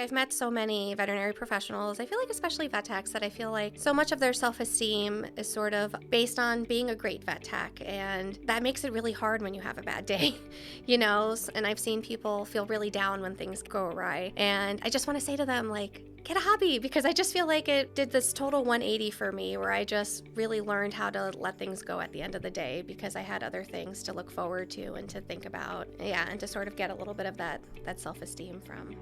I've met so many veterinary professionals, I feel like especially vet techs, that I feel like so much of their self-esteem is sort of based on being a great vet tech, and that makes it really hard when you have a bad day, and I've seen people feel really down when things go awry, and I just want to say to them, like, get a hobby, because I just feel like it did this total 180 for me, where I just really learned how to let things go at the end of the day, because I had other things to look forward to and to think about, and to sort of get a little bit of that self-esteem from.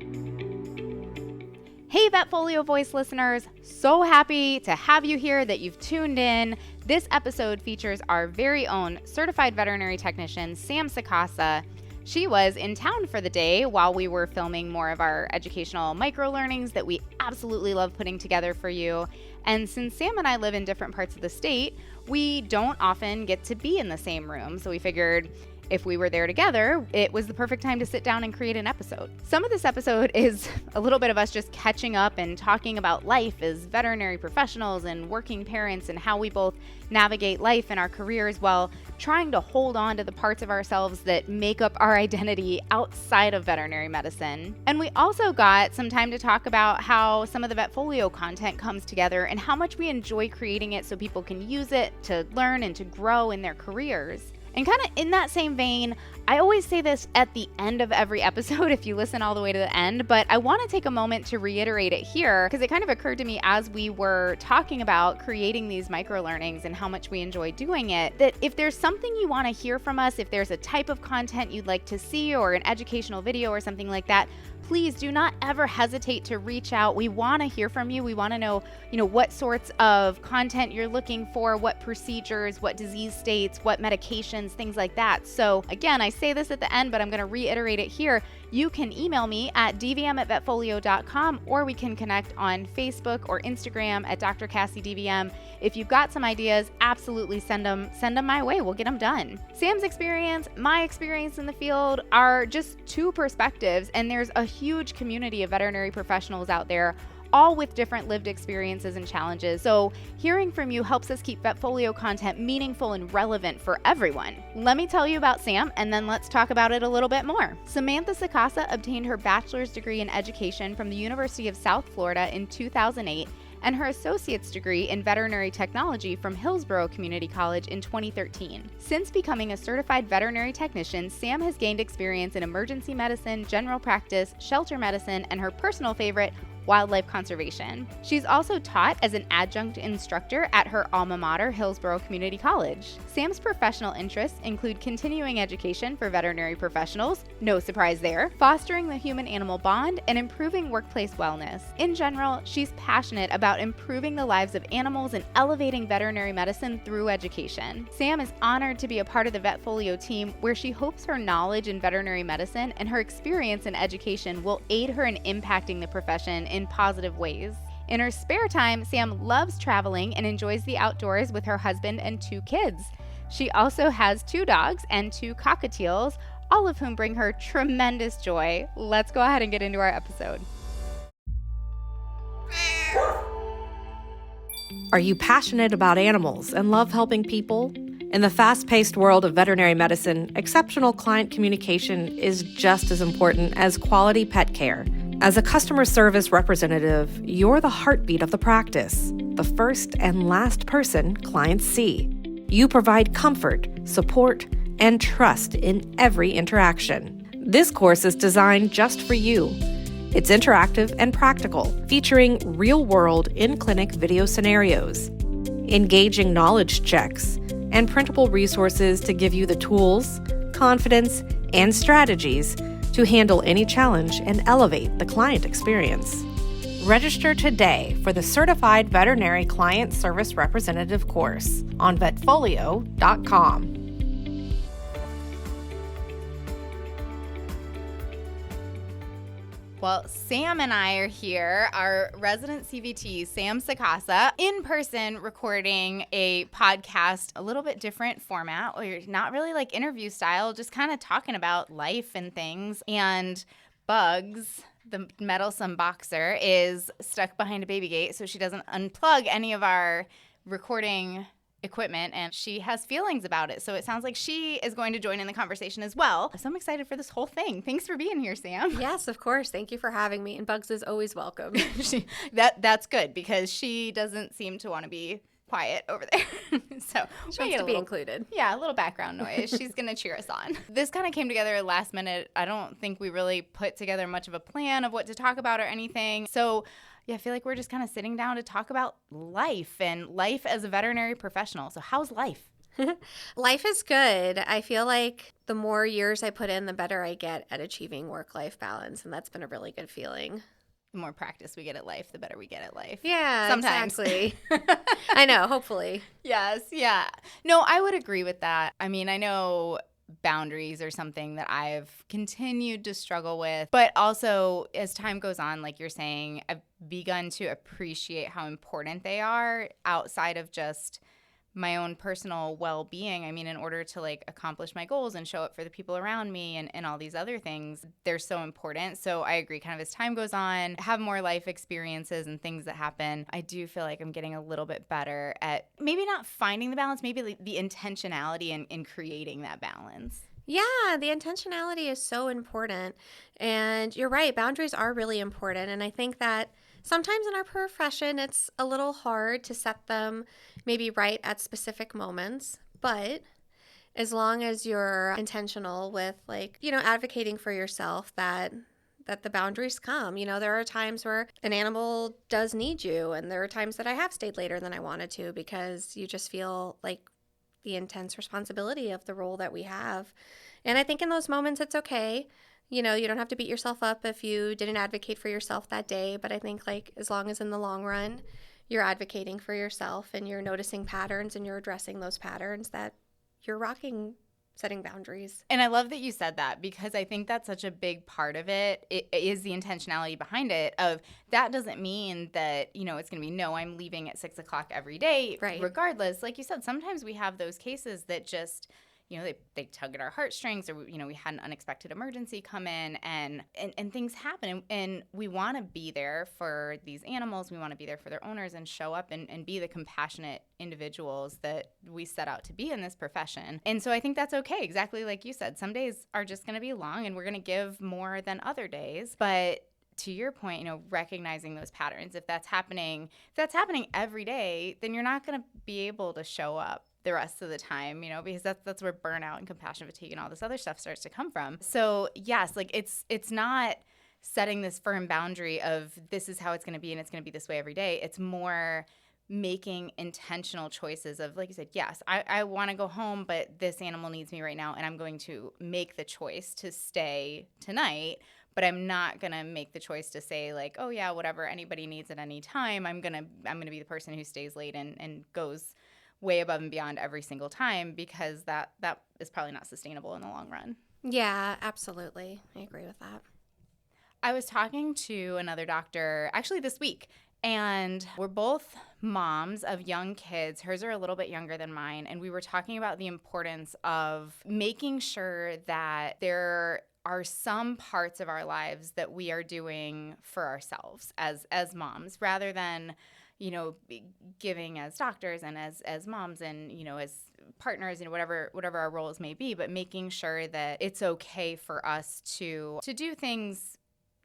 Hey, VetFolio Voice listeners, so happy to have you here, that you've tuned in. This episode features our very own certified veterinary technician, Sam Sacasa. She was in town for the day while we were filming more of our educational micro-learnings that we absolutely love putting together for you. And since Sam and I live in different parts of the state, we don't often get to be in the same room. So we figured if we were there together, it was the perfect time to sit down and create an episode. Some of this episode is a little bit of us just catching up and talking about life as veterinary professionals and working parents, and how we both navigate life and our careers while trying to hold on to the parts of ourselves that make up our identity outside of veterinary medicine. And we also got some time to talk about how some of the VetFolio content comes together and how much we enjoy creating it so people can use it to learn and to grow in their careers. And kind of in that same vein, I always say this at the end of every episode if you listen all the way to the end, but I want to take a moment to reiterate it here, because it kind of occurred to me as we were talking about creating these micro-learnings and how much we enjoy doing it, that if there's something you want to hear from us, if there's a type of content you'd like to see or an educational video or something like that, please do not ever hesitate to reach out. We want to hear from you. We want to know, what sorts of content you're looking for, what procedures, what disease states, what medications, things like that. So again, I say this at the end, but I'm going to reiterate it here. You can email me at dvm@vetfolio.com, or we can connect on Facebook or Instagram at Dr. Cassie DVM. If you've got some ideas, absolutely send them my way. We'll get them done. Sam's experience, my experience in the field are just two perspectives, and there's a huge community of veterinary professionals out there, all with different lived experiences and challenges. So hearing from you helps us keep VetFolio content meaningful and relevant for everyone. Let me tell you about Sam, and then let's talk about it a little bit more. Samantha Sacasa obtained her bachelor's degree in education from the University of South Florida in 2008 and her associate's degree in veterinary technology from Hillsborough Community College in 2013. Since becoming a certified veterinary technician, Sam has gained experience in emergency medicine, general practice, shelter medicine, and her personal favorite, wildlife conservation. She's also taught as an adjunct instructor at her alma mater, Hillsborough Community College. Sam's professional interests include continuing education for veterinary professionals, no surprise there, fostering the human-animal bond, and improving workplace wellness. In general, she's passionate about improving the lives of animals and elevating veterinary medicine through education. Sam is honored to be a part of the VetFolio team, where she hopes her knowledge in veterinary medicine and her experience in education will aid her in impacting the profession in positive ways. In her spare time, Sam loves traveling and enjoys the outdoors with her husband and 2 kids. She also has 2 dogs and 2 cockatiels, all of whom bring her tremendous joy. Let's go ahead and get into our episode. Are you passionate about animals and love helping people? In the fast-paced world of veterinary medicine, exceptional client communication is just as important as quality pet care. As a customer service representative, you're the heartbeat of the practice, the first and last person clients see. You provide comfort, support, and trust in every interaction. This course is designed just for you. It's interactive and practical, featuring real-world in-clinic video scenarios, engaging knowledge checks, and printable resources to give you the tools, confidence, and strategies to handle any challenge and elevate the client experience. Register today for the Certified Veterinary Client Service Representative course on vetfolio.com. Well, Sam and I are here, our resident CVT, Sam Sacasa, in person recording a podcast, a little bit different format, where you're not really like interview style, just kind of talking about life and things. And Bugs, the meddlesome boxer, is stuck behind a baby gate, so she doesn't unplug any of our recording equipment and she has feelings about it. So it sounds like she is going to join in the conversation as well. So I'm excited for this whole thing. Thanks for being here, Sam. Yes, of course. Thank you for having me. And Bugs is always welcome. That's good because she doesn't seem to want to be quiet over there. So she wants to be included. Yeah, a little background noise. She's going to cheer us on. This kind of came together last minute. I don't think we really put together much of a plan of what to talk about or anything. So yeah, I feel like we're just kind of sitting down to talk about life and life as a veterinary professional. So how's life? Life is good. I feel like the more years I put in, the better I get at achieving work-life balance. And that's been a really good feeling. The more practice we get at life, the better we get at life. Yeah, sometimes. Exactly. I know, hopefully. Yes, yeah. No, I would agree with that. I mean, I know boundaries are something that I've continued to struggle with, but also as time goes on, like you're saying, I've begun to appreciate how important they are outside of just my own personal well-being. I mean, in order to like accomplish my goals and show up for the people around me and all these other things, they're so important. So I agree, kind of as time goes on, have more life experiences and things that happen, I do feel like I'm getting a little bit better at maybe not finding the balance, maybe the intentionality in creating that balance. Yeah, the intentionality is so important. And you're right, boundaries are really important. And I think that sometimes in our profession, it's a little hard to set them maybe right at specific moments. But as long as you're intentional with advocating for yourself that the boundaries come. There are times where an animal does need you. And there are times that I have stayed later than I wanted to because you just feel like the intense responsibility of the role that we have. And I think in those moments, it's okay. You don't have to beat yourself up if you didn't advocate for yourself that day. But I think as long as in the long run, you're advocating for yourself and you're noticing patterns and you're addressing those patterns, that you're rocking setting boundaries. And I love that you said that because I think that's such a big part of it. It is the intentionality behind it of that doesn't mean that, it's going to be, no, I'm leaving at 6 o'clock every day. Right. Regardless, like you said, sometimes we have those cases that just, they tug at our heartstrings or, we had an unexpected emergency come in and things happen. And we want to be there for these animals. We want to be there for their owners and show up and be the compassionate individuals that we set out to be in this profession. And so I think that's okay. Exactly like you said, some days are just going to be long and we're going to give more than other days. But to your point, recognizing those patterns, if that's happening every day, then you're not going to be able to show up the rest of the time, because that's where burnout and compassion fatigue and all this other stuff starts to come from. So yes, like it's not setting this firm boundary of this is how it's going to be and it's going to be this way every day. It's more making intentional choices of, like you said, yes, I want to go home, but this animal needs me right now and I'm going to make the choice to stay tonight. But I'm not going to make the choice to say like, oh yeah, whatever anybody needs at any time, I'm going to be the person who stays late and goes way above and beyond every single time, because that is probably not sustainable in the long run. Yeah, absolutely. I agree with that. I was talking to another doctor actually this week, and we're both moms of young kids. Hers are a little bit younger than mine, and we were talking about the importance of making sure that there are some parts of our lives that we are doing for ourselves as moms, rather than giving as doctors and as moms and, as partners, whatever our roles may be, but making sure that it's okay for us to do things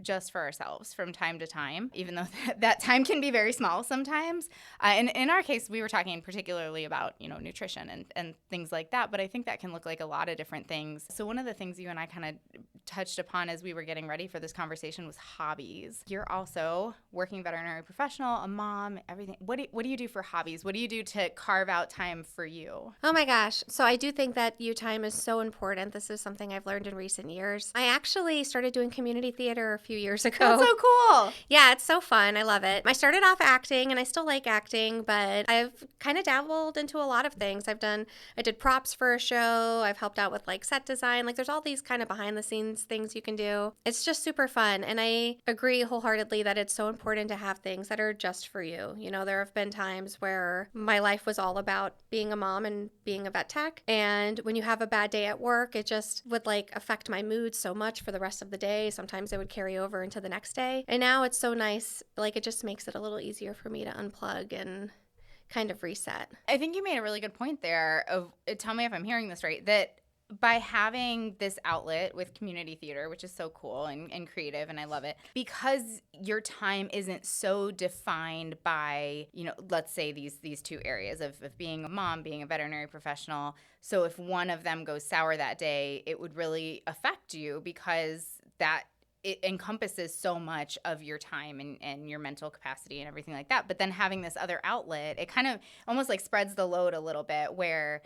just for ourselves from time to time, even though that time can be very small sometimes. And in our case, we were talking particularly about, nutrition and things like that, but I think that can look like a lot of different things. So one of the things you and I kind of touched upon as we were getting ready for this conversation was hobbies. You're also working veterinary professional, a mom, everything. What do you do for hobbies? What do you do to carve out time for you? Oh my gosh. So I do think that you time is so important. This is something I've learned in recent years. I actually started doing community theater a few years ago. That's so cool. Yeah, it's so fun. I love it. I started off acting and I still like acting, but I've kind of dabbled into a lot of things. I did props for a show. I've helped out with set design. There's all these kind of behind the scenes things you can do. It's just super fun. And I agree wholeheartedly that it's so important to have things that are just for you. There have been times where my life was all about being a mom and being a vet tech. And when you have a bad day at work, it just would affect my mood so much for the rest of the day. Sometimes it would carry over into the next day. And now it's so nice. It just makes it a little easier for me to unplug and kind of reset. I think you made a really good point there of, tell me if I'm hearing this right, that by having this outlet with community theater, which is so cool and creative, and I love it, because your time isn't so defined by, let's say these two areas of being a mom, being a veterinary professional. So if one of them goes sour that day, it would really affect you because it encompasses so much of your time and your mental capacity and everything like that. But then having this other outlet, it kind of almost like spreads the load a little bit, where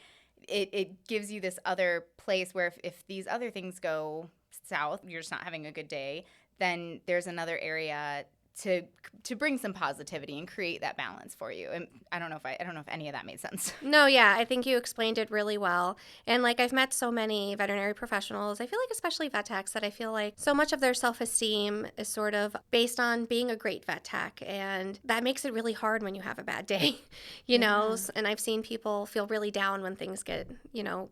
it gives you this other place where if these other things go south, you're just not having a good day, then there's another area to bring some positivity and create that balance for you. And I don't know if any of that made sense. No, yeah, I think you explained it really well. And like I've met so many veterinary professionals, I feel like especially vet techs, that I feel like so much of their self-esteem is sort of based on being a great vet tech. And that makes it really hard when you have a bad day, you know? And I've seen people feel really down when things get,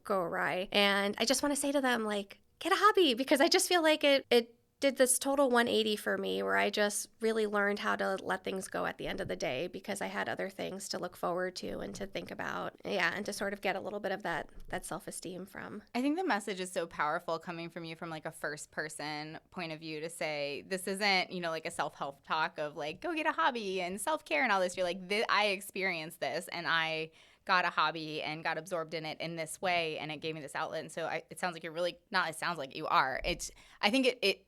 go awry. And I just want to say to them, like, get a hobby, because I just feel like it did this total 180 for me, where I just really learned how to let things go at the end of the day, because I had other things to look forward to and to think about. Yeah, and to sort of get a little bit of that self-esteem from. I think the message is so powerful coming from you from like a first person point of view, to say this isn't, like a self-help talk of like, go get a hobby and self-care and all this. You're like, I experienced this and I got a hobby and got absorbed in it in this way, and it gave me this outlet. And so it sounds like you're really, not it sounds like you are. I think it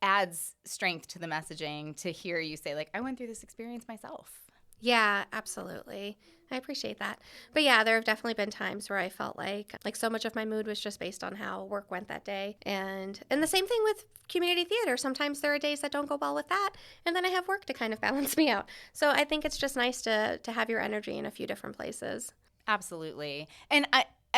adds strength to the messaging to hear you say, like, I went through this experience myself. Yeah, absolutely. I appreciate that. But yeah, there have definitely been times where I felt like so much of my mood was just based on how work went that day. And the same thing with community theater. Sometimes there are days that don't go well with that, and then I have work to kind of balance me out. So I think it's just nice to have your energy in a few different places. Absolutely. And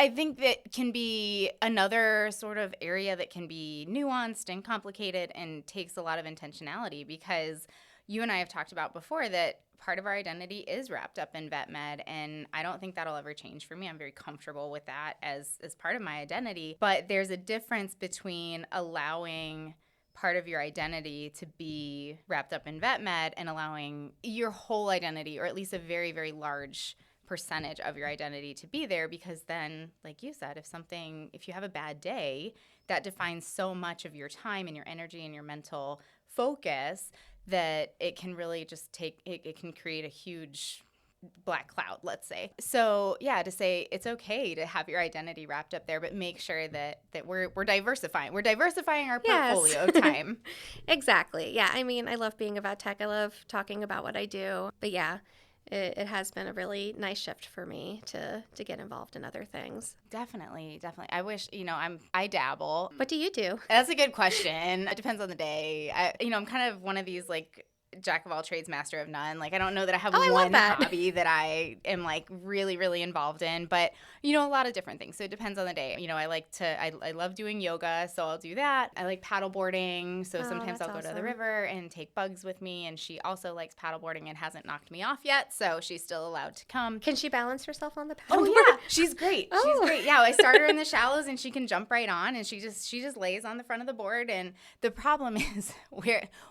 I think that can be another sort of area that can be nuanced and complicated and takes a lot of intentionality, because you and I have talked about before that part of our identity is wrapped up in vet med, and I don't think that'll ever change for me. I'm very comfortable with that as part of my identity. But there's a difference between allowing part of your identity to be wrapped up in vet med and allowing your whole identity, or at least a very, very large percentage of your identity, to be there. Because then, like you said, if you have a bad day, that defines so much of your time and your energy and your mental focus that it can really just it can create a huge black cloud, let's say. So yeah, to say it's okay to have your identity wrapped up there, but make sure that we're diversifying. We're diversifying our portfolio of time. Exactly. Yeah. I mean, I love being a vet tech. I love talking about what I do. But yeah, it has been a really nice shift for me to get involved in other things. Definitely. I wish, I dabble. What do you do? That's a good question. It depends on the day. I'm kind of one of these like jack of all trades, master of none. Like, I don't know that I have one hobby that I am like really, really involved in, but a lot of different things. So it depends on the day. I love doing yoga, so I'll do that. I like paddle boarding, so sometimes I'll go to the river and take Bugs with me, and she also likes paddle boarding and hasn't knocked me off yet, so she's still allowed to come. Can she balance herself on the paddle board? Yeah, she's great. She's great. Yeah, I start her in the shallows and she can jump right on, and she just lays on the front of the board. And the problem is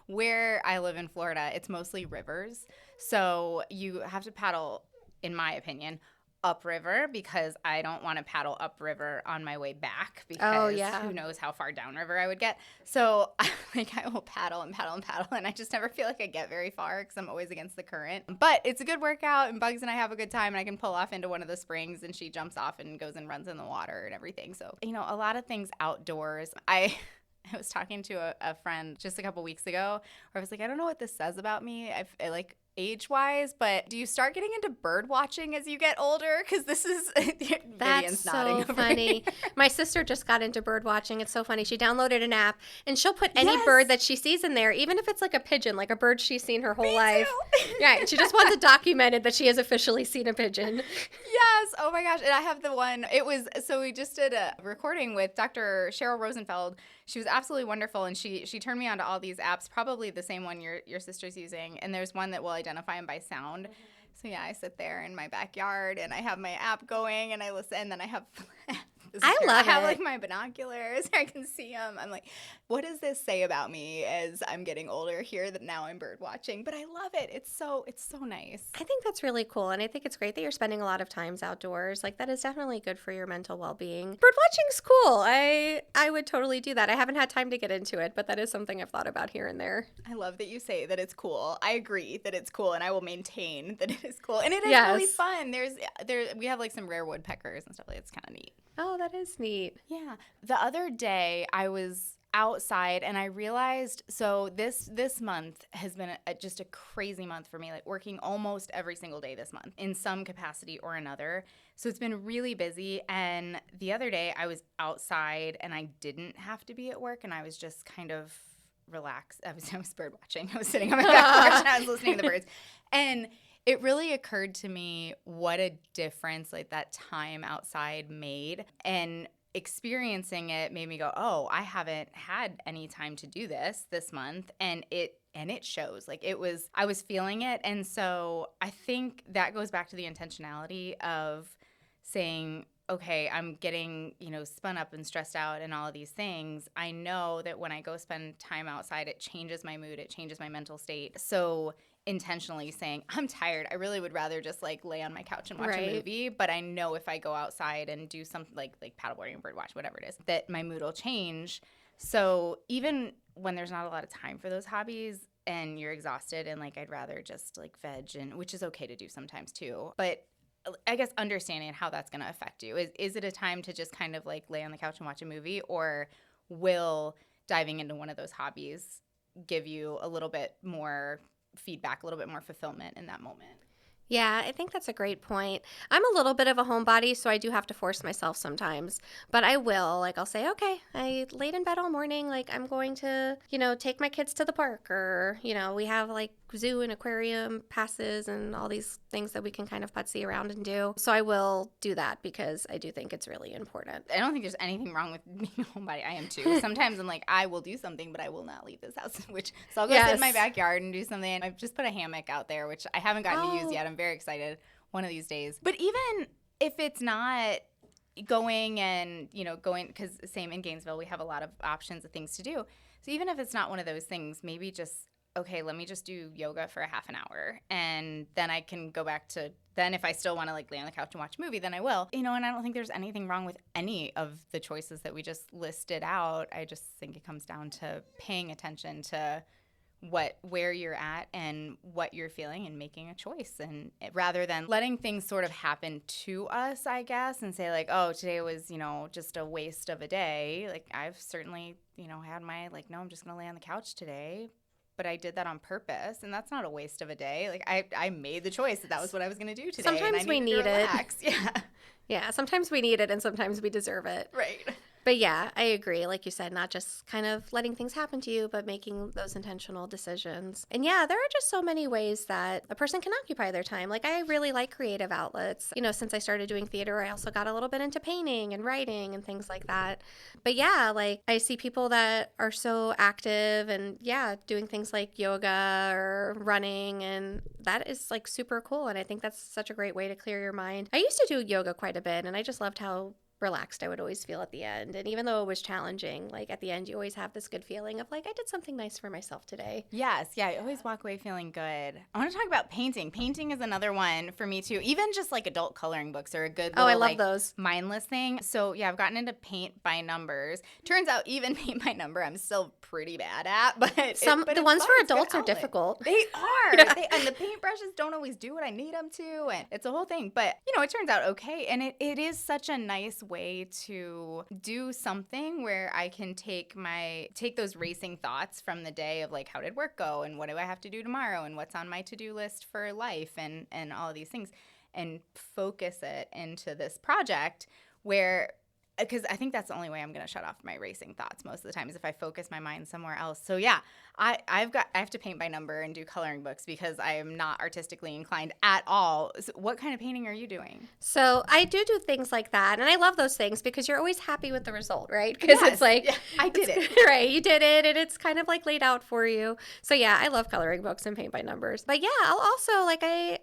where I live in Florida, it's mostly rivers, so you have to paddle, in my opinion, upriver, because I don't want to paddle upriver on my way back, because who knows how far downriver I would get. So I will paddle and paddle and paddle, and I just never feel like I get very far because I'm always against the current. But it's a good workout, and Bugs and I have a good time, and I can pull off into one of the springs, and she jumps off and goes and runs in the water and everything. So, a lot of things outdoors. I was talking to a friend just a couple weeks ago where I was like, I don't know what this says about me. I like age-wise, but do you start getting into bird watching as you get older? Because this is that's so funny. My sister just got into bird watching. It's so funny. She downloaded an app, and she'll put any bird that she sees in there, even if it's like a pigeon, like a bird she's seen her whole life. Yeah, she just wants it documented that she has officially seen a pigeon. Yes. Oh my gosh. And I have the one. So we just did a recording with Dr. Cheryl Rosenfeld. She was absolutely wonderful, and she turned me on to all these apps, probably the same one your sister's using. And there's one that will identify them by sound. So yeah, I sit there in my backyard and I have my app going and I listen, and then I have I love I have it. like my binoculars. I can see them. I'm like, what does this say about me as I'm getting older here that now I'm bird watching? But I love it. It's so nice. I think that's really cool. And I think it's great that you're spending a lot of times outdoors. Like that is definitely good for your mental well-being. Bird watching's cool. I would totally do that. I haven't had time to get into it, but that is something I've thought about here and there. I love that you say that it's cool. I agree that it's cool, and I will maintain that it is cool. And it is Yes. really fun. We have like some rare woodpeckers and stuff like that. It's kind of neat. Oh, that is neat. Yeah. The other day I was outside and I realized, so this month has been just a crazy month for me, like working almost every single day this month in some capacity or another. So it's been really busy. And the other day I was outside and I didn't have to be at work, and I was just kind of relaxed. I was bird watching. I was sitting on my back porch and I was listening to the birds. And it really occurred to me what a difference like that time outside made. And experiencing it made me go, oh, I haven't had any time to do this month. And it shows. Like I was feeling it. And so I think that goes back to the intentionality of saying, okay, I'm getting, spun up and stressed out and all of these things. I know that when I go spend time outside, it changes my mood, it changes my mental state. So intentionally saying, I'm tired. I really would rather just like lay on my couch and watch a movie. But I know if I go outside and do something like paddleboarding or bird watch, whatever it is, that my mood will change. So even when there's not a lot of time for those hobbies and you're exhausted and like I'd rather just like veg, and which is okay to do sometimes too. But I guess understanding how that's going to affect you. Is it a time to just kind of like lay on the couch and watch a movie, or will diving into one of those hobbies give you a little bit more feedback, a little bit more fulfillment in that moment? Yeah, I think that's a great point. I'm a little bit of a homebody, so I do have to force myself sometimes. But I will. Like, I'll say, okay, I laid in bed all morning. Like, I'm going to, take my kids to the park. Or, we have, like, zoo and aquarium passes and all these things that we can kind of putsy around and do. So I will do that because I do think it's really important. I don't think there's anything wrong with being a homebody. I am too. Sometimes I'm like, I will do something, but I will not leave this house. So I'll go sit in my backyard and do something. I've just put a hammock out there, which I haven't gotten to use yet. I'm very excited one of these days. But even if it's not going, because same in Gainesville, we have a lot of options of things to do. So even if it's not one of those things, maybe just, okay, let me just do yoga for a half an hour. And then I can go back to, then if I still want to like lay on the couch and watch a movie, then I will. And I don't think there's anything wrong with any of the choices that we just listed out. I just think it comes down to paying attention to where you're at and what you're feeling and making a choice, and rather than letting things sort of happen to us, I guess, and say like, oh, today was just a waste of a day. Like I've certainly had my like, no, I'm just gonna lay on the couch today, but I did that on purpose, and that's not a waste of a day. Like I made the choice that was what I was gonna do today. Sometimes we need it. Yeah, sometimes we need it and sometimes we deserve it. Right. But yeah, I agree. Like you said, not just kind of letting things happen to you, but making those intentional decisions. And yeah, there are just so many ways that a person can occupy their time. Like I really like creative outlets. Since I started doing theater, I also got a little bit into painting and writing and things like that. But yeah, like I see people that are so active and doing things like yoga or running, and that is like super cool. And I think that's such a great way to clear your mind. I used to do yoga quite a bit, and I just loved how relaxed I would always feel at the end. And even though it was challenging, like at the end you always have this good feeling of like, I did something nice for myself today. Yes, yeah, I always walk away feeling good. I want to talk about painting. Painting is another one for me too. Even just like adult coloring books are a good little, I love those. Mindless thing. So yeah, I've gotten into paint by numbers. Turns out even paint by number I'm still pretty bad at, but the ones for adults are difficult. They are. Yeah. And the paintbrushes don't always do what I need them to, and it's a whole thing. But it turns out okay, and it is such a nice way to do something where I can take those racing thoughts from the day of like, how did work go, and what do I have to do tomorrow, and what's on my to-do list for life, and all of these things, and focus it into this project where, because I think that's the only way I'm going to shut off my racing thoughts most of the time is if I focus my mind somewhere else. So yeah, I have to paint by number and do coloring books because I am not artistically inclined at all. So what kind of painting are you doing? So I do things like that, and I love those things because you're always happy with the result, right? Because it's like, I did it. Right, you did it, and it's kind of like laid out for you. So yeah, I love coloring books and paint by numbers. But yeah, I'll also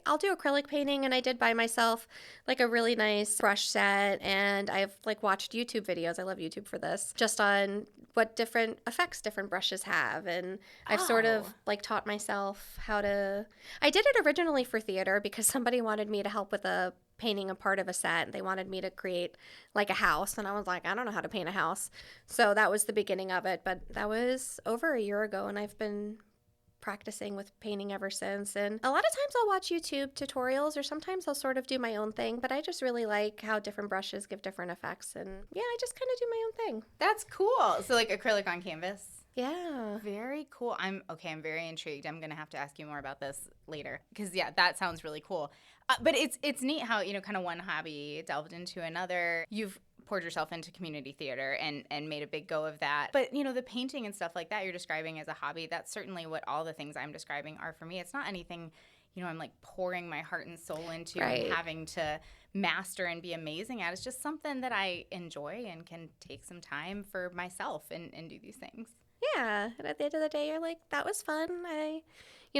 I'll do acrylic painting, and I did buy myself like a really nice brush set, and I've like watched watched YouTube videos. I love YouTube for this, just on what different effects different brushes have. And I've sort of like taught myself how to, I did it originally for theater because somebody wanted me to help with painting a part of a set. They wanted me to create like a house, and I was like, I don't know how to paint a house. So that was the beginning of it, but that was over a year ago, and I've been practicing with painting ever since. And a lot of times I'll watch YouTube tutorials, or sometimes I'll sort of do my own thing, but I just really like how different brushes give different effects, and yeah, I just kind of do my own thing. That's cool. So like acrylic on canvas. Yeah. Very cool. I'm very intrigued. I'm going to have to ask you more about this later because, yeah, that sounds really cool. But it's neat how, kind of one hobby delved into another. You've poured yourself into community theater and made a big go of that. But, the painting and stuff like that you're describing as a hobby, that's certainly what all the things I'm describing are for me. It's not anything, I'm like pouring my heart and soul into and having to master and be amazing at. It's just something that I enjoy and can take some time for myself and do these things. Yeah, and at the end of the day, you're like, that was fun.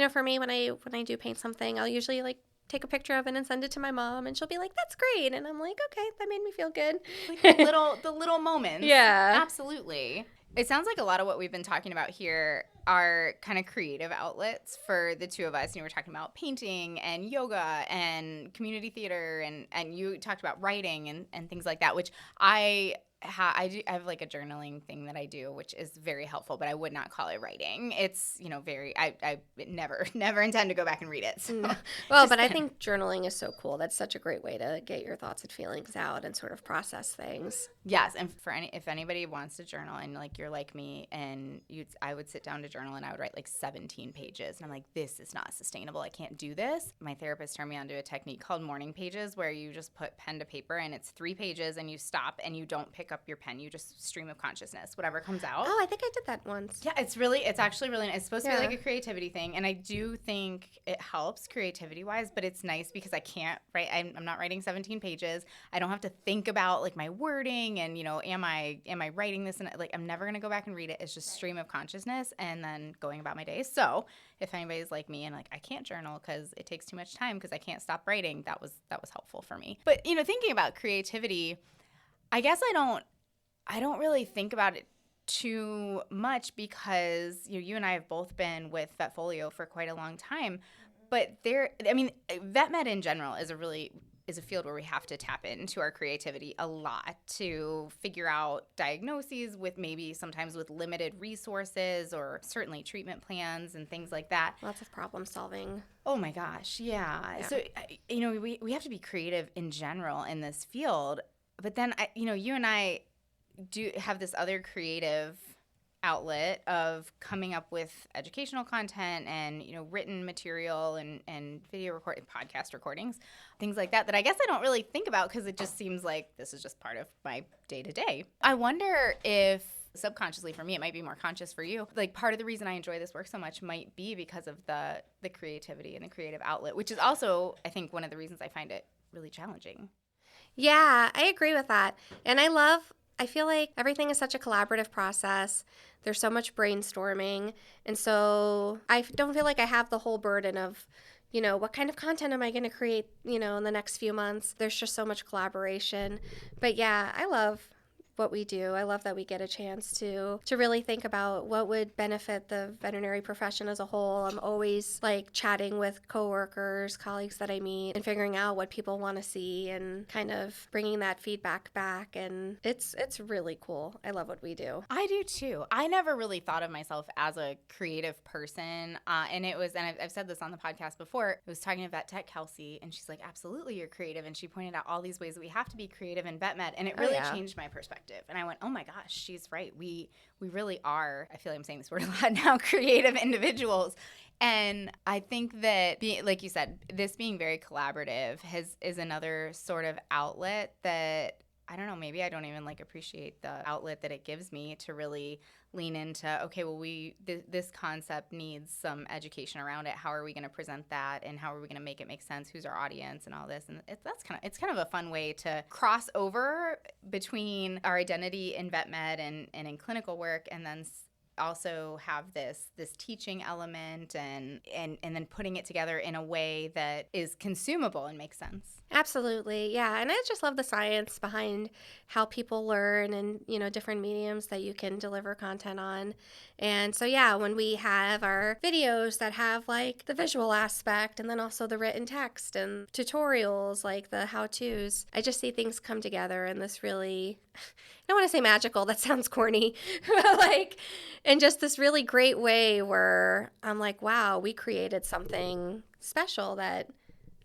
For me, when I do paint something, I'll usually like take a picture of it and send it to my mom, and she'll be like, that's great. And I'm like, okay, that made me feel good. Like the little moments. Yeah. Absolutely. It sounds like a lot of what we've been talking about here are kind of creative outlets for the two of us. We're talking about painting and yoga and community theater, and you talked about writing and things like that, which I have like a journaling thing that I do, which is very helpful, but I would not call it writing. It's, I never intend to go back and read it. So. Well, but I think journaling is so cool. That's such a great way to get your thoughts and feelings out and sort of process things. Yes, and if anybody wants to journal and like you're like me and I would sit down to journal and I would write like 17 pages and I'm like, this is not sustainable. I can't do this. My therapist turned me on to a technique called morning pages where you just put pen to paper and it's 3 pages and you stop and you don't pick up your pen. You just stream of consciousness, whatever comes out. Oh, I think I did that once. Yeah, it's actually really nice. It's supposed to be like a creativity thing, and I do think it helps creativity-wise, but it's nice because I can't write. I'm not writing 17 pages. I don't have to think about like my wording and am I writing this, and like I'm never gonna go back and read it. It's just stream of consciousness and then going about my day. So if anybody's like me and like I can't journal because it takes too much time because I can't stop writing, that was helpful for me. But thinking about creativity, I guess I don't really think about it too much because you and I have both been with VetFolio for quite a long time. But vet med in general is a field where we have to tap into our creativity a lot to figure out diagnoses sometimes with limited resources or certainly treatment plans and things like that. Lots of problem solving. Oh my gosh, yeah. So we have to be creative in general in this field. But then you and I do have this other creative outlet of coming up with educational content and written material and video podcast recordings, things like that I guess I don't really think about because it just seems like this is just part of my day-to-day. I wonder if subconsciously for me, it might be more conscious for you, like part of the reason I enjoy this work so much might be because of the creativity and the creative outlet, which is also I think one of the reasons I find it really challenging. Yeah, I agree with that. And I feel like everything is such a collaborative process. There's so much brainstorming. And so I don't feel like I have the whole burden of, what kind of content am I going to create, in the next few months? There's just so much collaboration. But yeah, I love what we do. I love that we get a chance to really think about what would benefit the veterinary profession as a whole. I'm always like chatting with coworkers, colleagues that I meet, and figuring out what people want to see and kind of bringing that feedback back. And it's really cool. I love what we do. I do too. I never really thought of myself as a creative person. And I've said this on the podcast before, I was talking to Vet Tech Kelsey, and she's like, absolutely, you're creative. And she pointed out all these ways that we have to be creative in vet med. And it really changed my perspective. And I went, oh my gosh, she's right. We really are, I feel like I'm saying this word a lot now, creative individuals. And I think that, like you said, this being very collaborative is another sort of outlet that, I don't know, maybe I don't even like appreciate the outlet that it gives me to really lean into, okay, well, this concept needs some education around it. How are we going to present that? And how are we going to make it make sense? Who's our audience and all this? And it's kind of a fun way to cross over between our identity in vet med and in clinical work, and then also have this teaching element and then putting it together in a way that is consumable and makes sense. Absolutely. Yeah. And I just love the science behind how people learn and, different mediums that you can deliver content on. And so, yeah, when we have our videos that have like the visual aspect and then also the written text and tutorials, like the how-tos, I just see things come together in this really, I don't want to say magical, that sounds corny, but like in just this really great way where I'm like, wow, we created something special that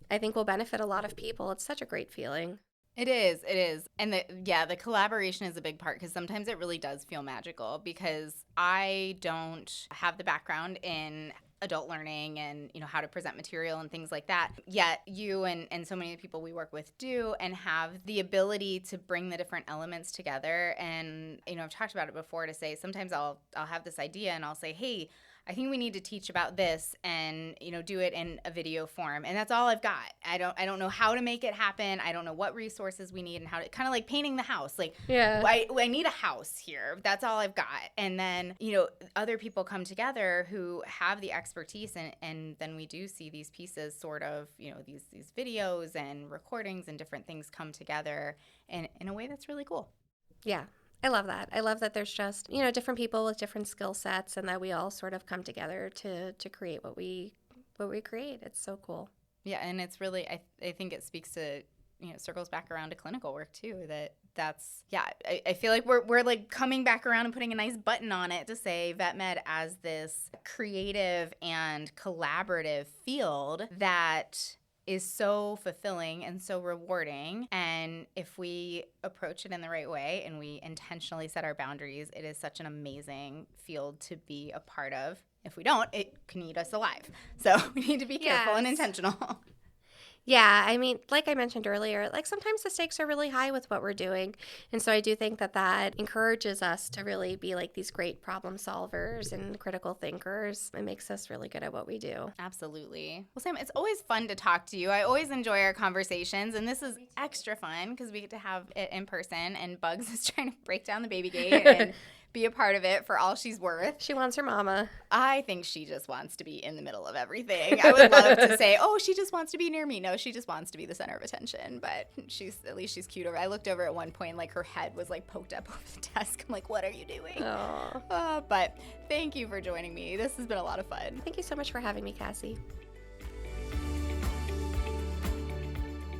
I think will benefit a lot of people. It's such a great feeling. It is. And the collaboration is a big part because sometimes it really does feel magical because I don't have the background in adult learning and, how to present material and things like that. Yet you and so many people we work with do and have the ability to bring the different elements together. And, I've talked about it before to say sometimes I'll have this idea and I'll say, hey, I think we need to teach about this and, do it in a video form. And that's all I've got. I don't know how to make it happen. I don't know what resources we need and how to kind of like painting the house. Like, yeah. I need a house here. That's all I've got. And then, other people come together who have the expertise and then we do see these pieces sort of, these videos and recordings and different things come together in a way that's really cool. Yeah. I love that. I love that there's just, different people with different skill sets and that we all sort of come together to create what we create. It's so cool. Yeah, and it's really, I think it speaks to, circles back around to clinical work too, I feel like we're like coming back around and putting a nice button on it to say vet med as this creative and collaborative field that is so fulfilling and so rewarding. And if we approach it in the right way and we intentionally set our boundaries, it is such an amazing field to be a part of. If we don't, it can eat us alive. So we need to be careful and intentional. Yeah, I mean, like I mentioned earlier, like sometimes the stakes are really high with what we're doing. And so I do think that encourages us to really be like these great problem solvers and critical thinkers. It makes us really good at what we do. Absolutely. Well, Sam, it's always fun to talk to you. I always enjoy our conversations, and this is extra fun because we get to have it in person, and Bugs is trying to break down the baby gate and be a part of it for all she's worth. She wants her mama. I think she just wants to be in the middle of everything. I would love to say, oh, she just wants to be near me. No, she just wants to be the center of attention, but at least she's cute. I looked over at one point, like her head was like poked up over the desk. I'm like, what are you doing? But thank you for joining me. This has been a lot of fun. Thank you so much for having me, Cassie.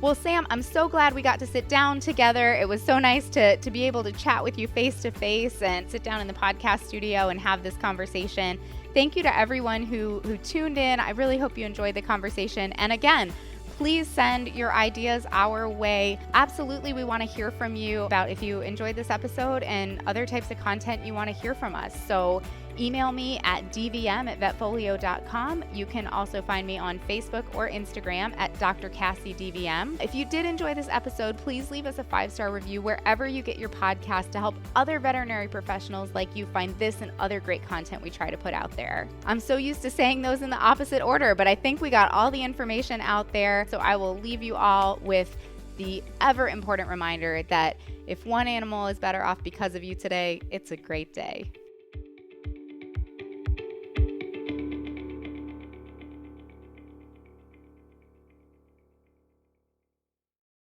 Well, Sam, I'm so glad we got to sit down together. It was so nice to be able to chat with you face to face and sit down in the podcast studio and have this conversation. Thank you to everyone who tuned in. I really hope you enjoyed the conversation. And again, please send your ideas our way. Absolutely, we want to hear from you about if you enjoyed this episode and other types of content you want to hear from us. So email me at dvm@vetfolio.com. You can also find me on Facebook or Instagram at Dr. Cassie DVM. If you did enjoy this episode, please leave us a 5-star review wherever you get your podcast to help other veterinary professionals like you find this and other great content we try to put out there. I'm so used to saying those in the opposite order, but I think we got all the information out there. So I will leave you all with the ever important reminder that if one animal is better off because of you today, it's a great day.